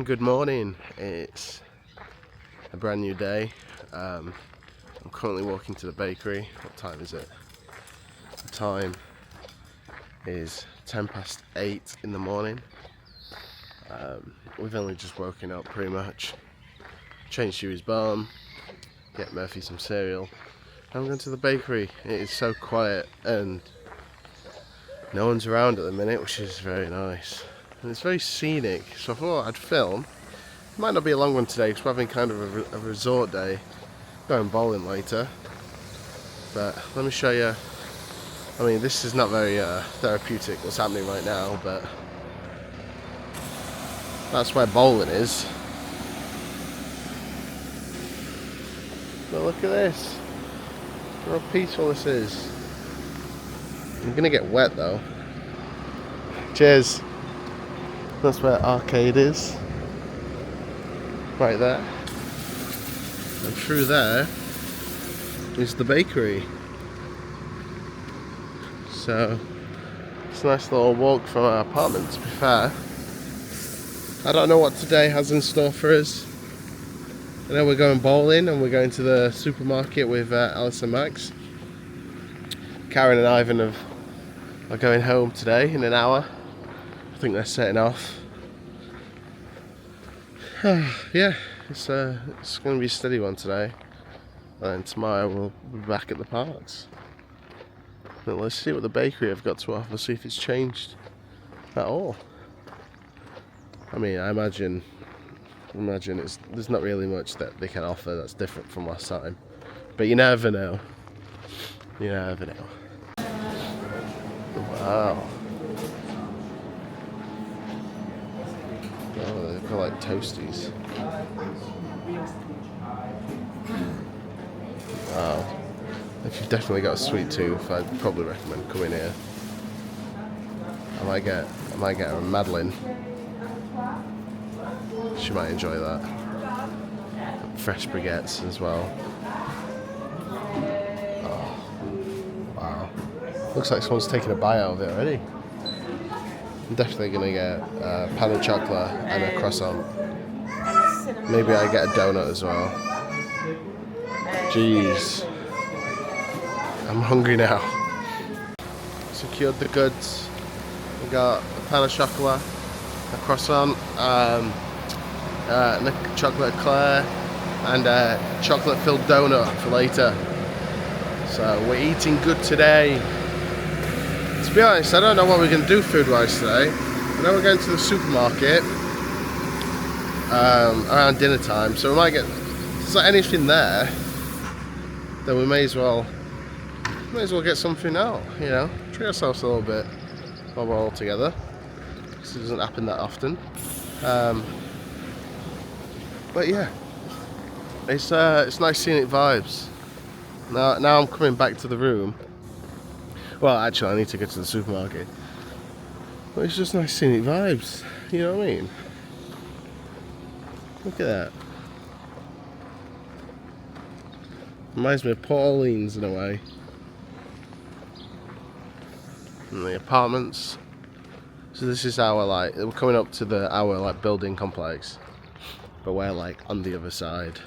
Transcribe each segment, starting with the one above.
Good morning, it's a brand new day. I'm currently walking to the bakery. What time is it? The time is 8:10 in the morning. We've only just woken up pretty much. Changed Huey's bum, get Murphy some cereal. I'm going to the bakery. It is so quiet and no one's around at the minute, which is very nice. And it's very scenic, so I thought I'd film. It might not be a long one today because we're having kind of a resort day. Going bowling later. But let me show you. I mean, this is not very therapeutic what's happening right now, but that's where bowling is. But look at this. Look how peaceful this is. I'm gonna get wet though. Cheers. That's where arcade is. Right there. And through there is the bakery. So it's a nice little walk from our apartment, to be fair. I don't know what today has in store for us. I know we're going bowling and we're going to the supermarket with Alice and Max. Karen and Ivan are going home today in an hour. I think they're setting off. Yeah, it's going to be a steady one today. And tomorrow we'll be back at the parks. But let's see what the bakery have got to offer, see if it's changed at all. I mean, I imagine there's not really much that they can offer that's different from last time. But you never know. You never know. Wow. Oh, they've got like toasties. Wow. If you've definitely got a sweet tooth, I'd probably recommend coming here. I might get a Madeline. She might enjoy that. Fresh baguettes as well. Oh, wow. Looks like someone's taken a bite out of it already. I'm definitely going to get a pan of chocolate and a croissant. Maybe I get a donut as well. Jeez. I'm hungry now. Secured the goods. We got a pan of chocolate, a croissant, and a chocolate eclair, and a chocolate-filled donut for later. So we're eating good today. To be honest, I don't know what we're going to do food-wise today. I know we're going to the supermarket around dinner time, so we might get. If there's like anything there, then we may as well get something out. You know, treat ourselves a little bit while we're all together. This doesn't happen that often. But yeah, it's nice scenic vibes. Now I'm coming back to the room. Well, actually, I need to get to the supermarket. But it's just nice scenic vibes. You know what I mean? Look at that. Reminds me of Port Orleans in a way. And the apartments. So this is our we're coming up to our building complex. But we're like on the other side.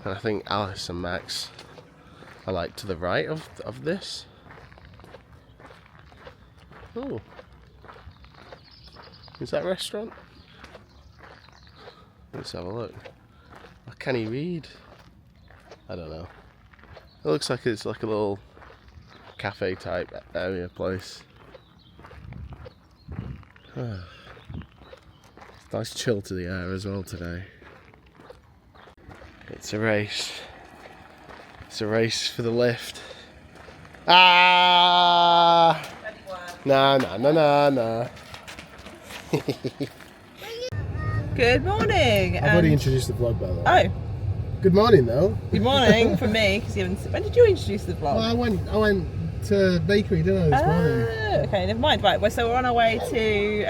And I think Alice and Max are like to the right of this. Oh. Is that a restaurant? Let's have a look. Or can he read? I don't know. It looks like it's like a little cafe type area place. Nice chill to the air as well today. It's a race. It's a race for the lift. Ah! Nah. Good morning. I've already introduced the vlog, by the way. Oh. Good morning, though. Good morning for me, because you haven't. When did you introduce the vlog? Well, I went to the bakery, didn't I, this morning? Okay, never mind. Right, so we're on our way to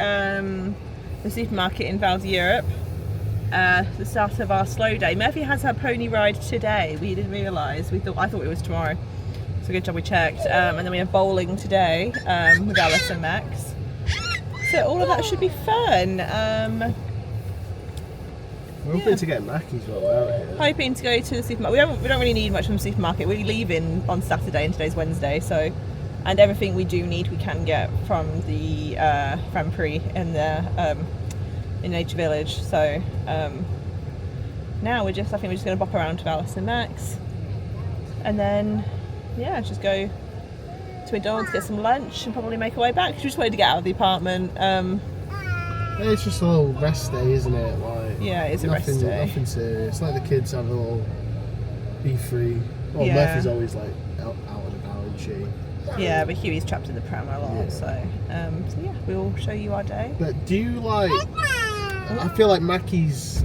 the supermarket in Val d'Europe. The start of our slow day. Murphy has her pony ride today. We didn't realise. I thought it was tomorrow. So good job we checked. And then we have bowling today with Alice and Max. So all of that should be fun. We're hoping to get Mackey's while we're out here. Hoping to go to the supermarket. We don't really need much from the supermarket. We're leaving on Saturday and today's Wednesday, so everything we do need we can get from the Franprix in the in Nature Village. So now I think we're just going to bop around to Alice and Max, and then just go to McDonald's, get some lunch, and probably make our way back. We just wanted to get out of the apartment. It's just a little rest day, isn't it? Like, yeah, it's a rest day. Nothing serious. Like the kids have a little be free. Well, Yeah. Murphy's always like out and about, isn't she? Yeah, but Huey's trapped in the pram a lot, Yeah. so yeah, we'll show you our day. But do you like? I feel like Mackey's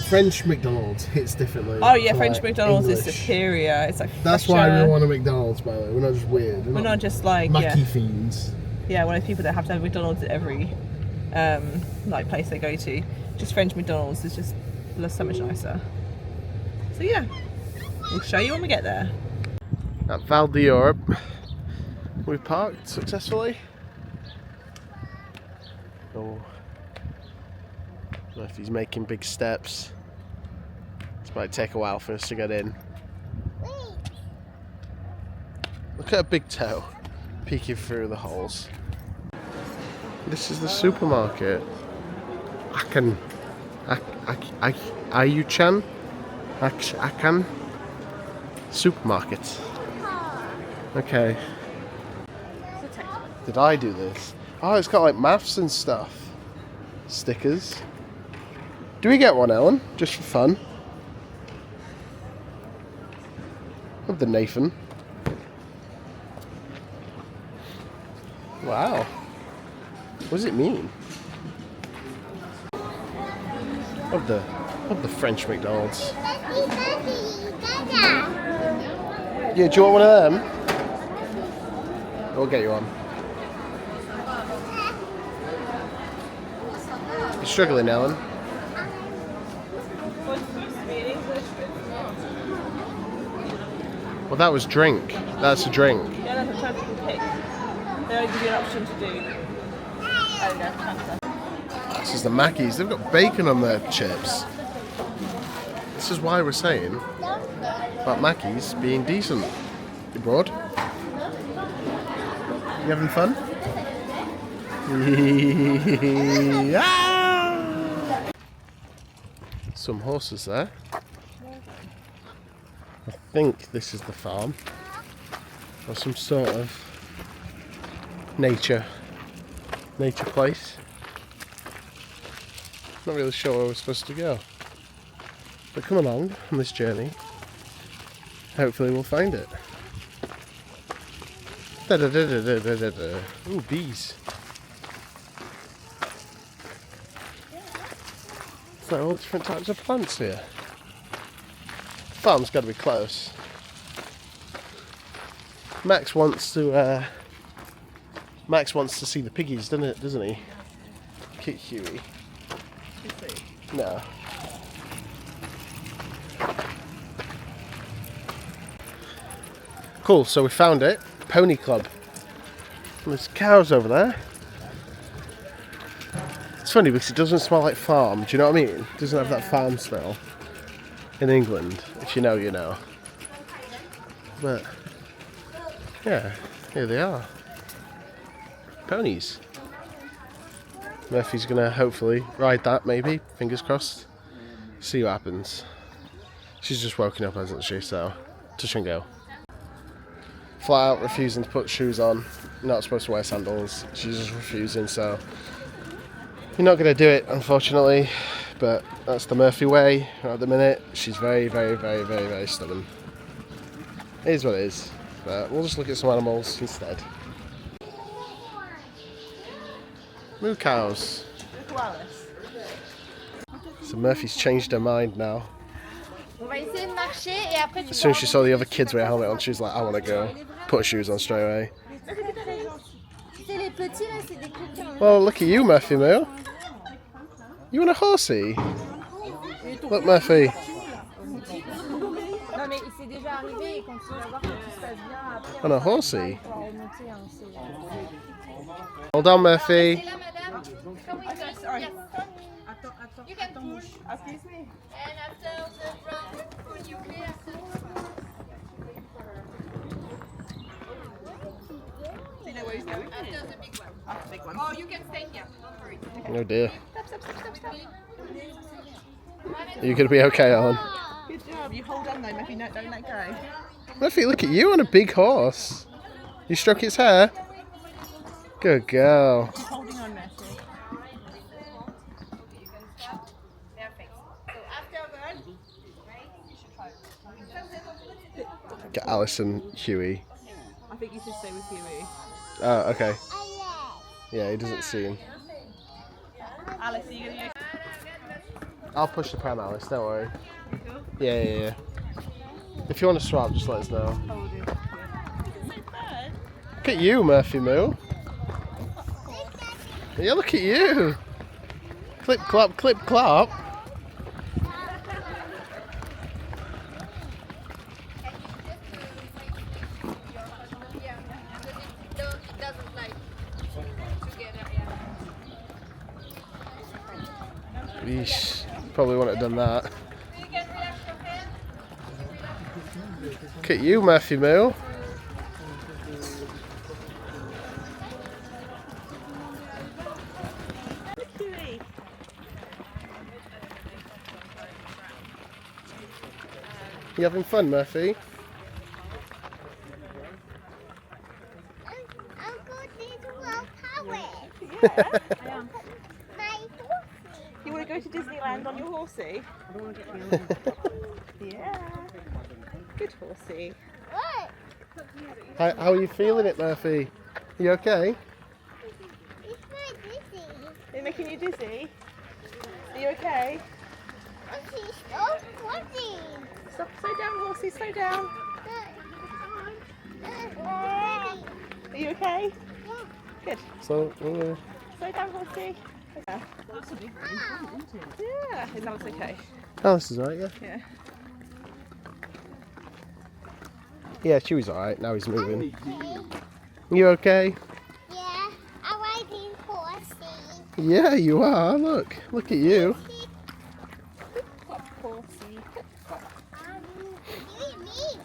French McDonald's hits differently. Oh yeah, to, French like, McDonald's is English. superior. It's like That's fresher. why we want a McDonald's, by the way. We're not just weird. We're not just like Mackey fiends. one of the people that have to have McDonald's at every like place they go to. Just French McDonald's is just so much nicer. So yeah, we'll show you when we get there. At Val d'Europe, we parked successfully. Oh, Murphy's making big steps. This might take a while for us to get in. Look at a big toe peeking through the holes. This is the supermarket. Ayuchan Akan supermarket. Okay. Did I do this? Oh, it's got like maths and stuff. Stickers. Do we get one, Ellen? Just for fun. Of the Nathan. Wow. What does it mean? Of the French McDonald's. Yeah, do you want one of them? We'll get you one. You're struggling, Ellen. Well, that was drink. That's a drink. Yeah, that's a chance to pick. They only give you an option to do. Oh no, This is the Mackey's. They've got bacon on their chips. This is why we're saying about Mackey's being decent. You bored? You having fun? Ah! Some horses there. I think this is the farm. Or some sort of nature place. Not really sure where we're supposed to go. But come along on this journey. Hopefully we'll find it. Ooh, bees. It's like all different types of plants here. Farm's got to be close. Max wants to see the piggies, doesn't he? Cute Huey. No. Cool, so we found it. Pony Club. And there's cows over there. It's funny because it doesn't smell like farm, do you know what I mean? It doesn't have that farm smell. In England, if you know, you know. But, yeah, here they are. Ponies. Murphy's gonna hopefully ride that, maybe, fingers crossed. See what happens. She's just woken up, hasn't she, so touch and go. Flat out refusing to put shoes on. You're not supposed to wear sandals. She's just refusing, so you're not gonna do it, unfortunately. But that's the Murphy way at the minute. She's very, very, very, very, very stubborn. It is what it is. But we'll just look at some animals instead. Moo cows. So Murphy's changed her mind now. As soon as she saw the other kids with a helmet on, she was like, I want to go. Put her shoes on straight away. Well, look at you, Murphy Moo. You want a horsey? Look, Murphy. c'est déjà arrivé et quand tu vas voir que tout se passe bien, après On a horsey. on va remonter. Hein, Hold on, Murphy. là, madame. Sorry. Yes. Attends, You can push. Excuse me. And after the front, when you clear, Do you know where he's going? after the big one. After the big one. Oh, you can stay here. Don't worry. Oh dear. Stop. Are you going to be okay, Alan? Good job. You hold on though, maybe don't let go. Murphy, look at you on a big horse. You stroke its hair? Good girl. Keep holding on, Murphy. Perfect. So after that, Get Alice and Huey. I think you should stay with Huey. Oh, okay. Yeah, he doesn't see him. Alice, are you going to go? I'll push the pram, Alice, don't worry. Yeah. If you want to swap, just let us know. Oh, dear. So fun. Look at you, Murphy Moo. Yeah, look at you. Clip, clop, clip, clop. yeah, because it doesn't like together. Yeah. Yeesh. Probably wouldn't have done that. You can relax your hand. Look at you, Murphy Moo. Huey. You having fun, Murphy? You want to go to Disneyland on your horsey? Yeah. Good horsey. How are you feeling it, Murphy? You okay? They're making you dizzy? Are you okay? Stop, slow down, horsey, slow down. Are you okay? Good. So, Slow down, horsey. Yeah. That's a big one, isn't it? Yeah. Is Alice okay? Alice is alright, yeah? Yeah. Yeah, she was alright. Now he's moving. You okay? Yeah, I'm riding horsey. Yeah, you are. Look at you. Horsey. Me.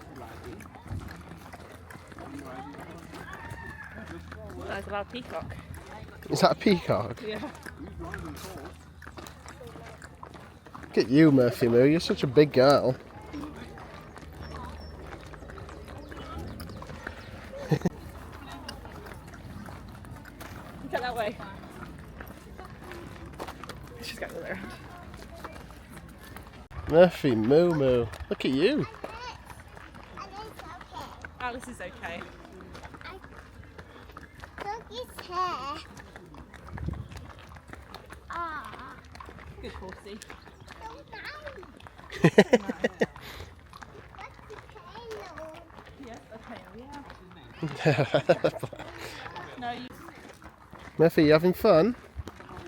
That's a loud peacock. Is that a peacock? Yeah. Look at you, Murphy Moo. You're such a big girl. Go that way. She's going the way around. Murphy Moo Moo. Look at you. Alice is okay. Look his hair. Ah, Good horsey. so nice. What's the tail? Yes, okay, yeah. No, you. Murphy, you having fun?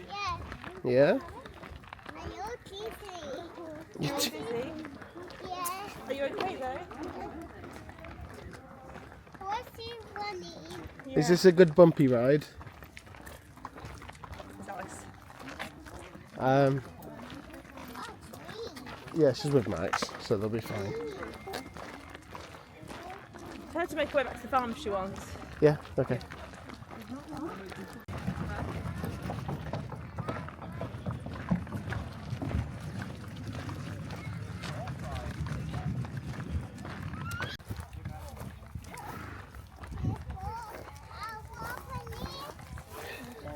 Yeah. Yeah? Are you dizzy? You're busy. Yeah. Are you okay though? Horsey running. Is this a good bumpy ride? It's Alice. Um, yeah, she's with Max, so they'll be fine. Tell her to make her way back to the farm if she wants. Yeah, okay.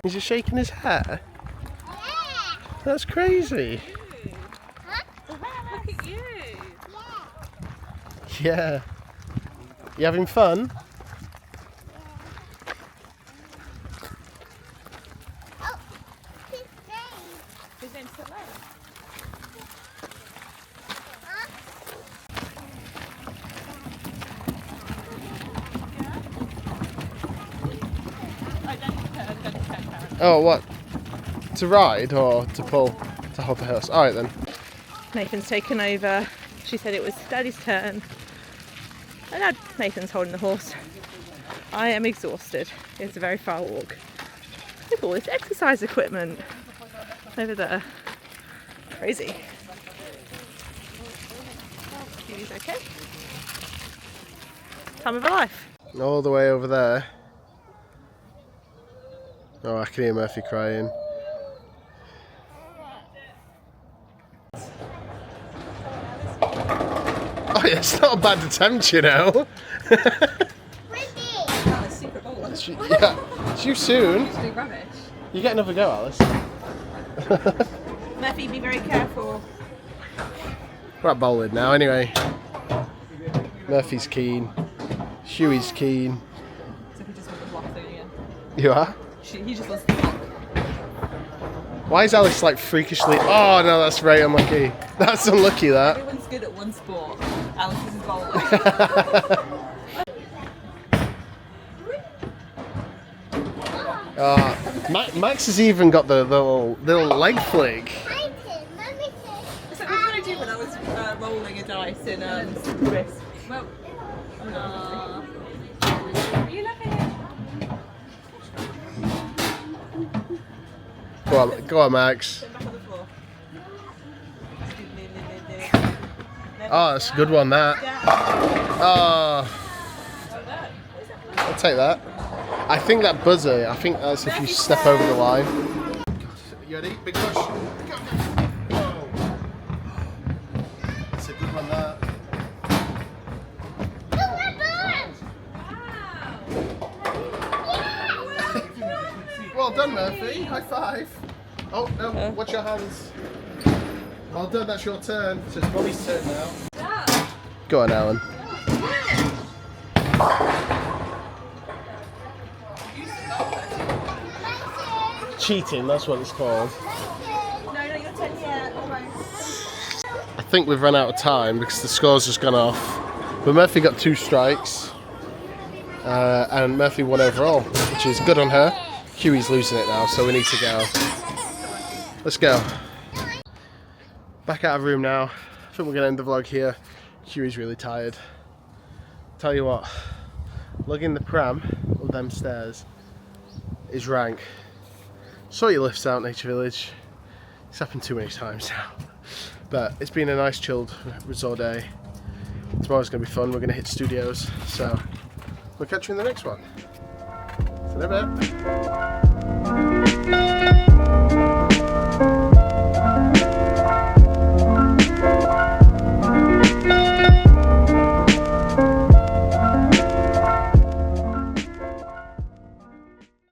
He's just shaking his hair. Yeah. That's crazy. Look at you. Yeah. You having fun? Oh, his name. His name's Soleil. Huh? Oh, what? To ride or to pull? To hold the horse? Alright then. Nathan's taken over. She said it was Daddy's turn. And now Nathan's holding the horse. I am exhausted. It's a very far walk. Look at all this exercise equipment over there. Crazy. He's okay. Time of her life. All the way over there. Oh, I can hear Murphy crying. Oh yeah, it's not a bad attempt, you know. Yeah, it's you soon. You get another go, Alice. Murphy, be very careful. We're at bowling now, anyway. Murphy's keen. Huey's keen. So he just wants to block thing again. You are? He just wants to block. Why is Alice like freakishly? Oh no, that's very unlucky. That's unlucky. That. Everyone's good at one sport. Alice is bowling. Max has even got the little leg flick. Mommy So what did I do when I was rolling a dice in Swiss? Well, you loving it? Go on, Max. Back on the floor. Oh, that's a good one. That. Oh, I'll take that. I think that buzzer. I think that's if you step over the line. You ready? Big push. Go. Whoa. That's a good one. That. Well done, Murphy. High five. Oh no! Watch your hands. Well done. That's your turn. So it's Molly's turn now. Go on, Alan. Cheating, that's what it's called. No, your turn yet. I think we've run out of time because the score's just gone off. But Murphy got 2 strikes. And Murphy won overall, which is good on her. Huey's losing it now, so we need to go. Let's go. Back out of room now. I think we're going to end the vlog here. Huey's really tired. Tell you what, lugging the pram up them stairs is rank. Saw your lifts out, Nature Village. It's happened too many times now. But it's been a nice chilled resort day. Tomorrow's going to be fun. We're going to hit studios. So we'll catch you in the next one. See you in a bit.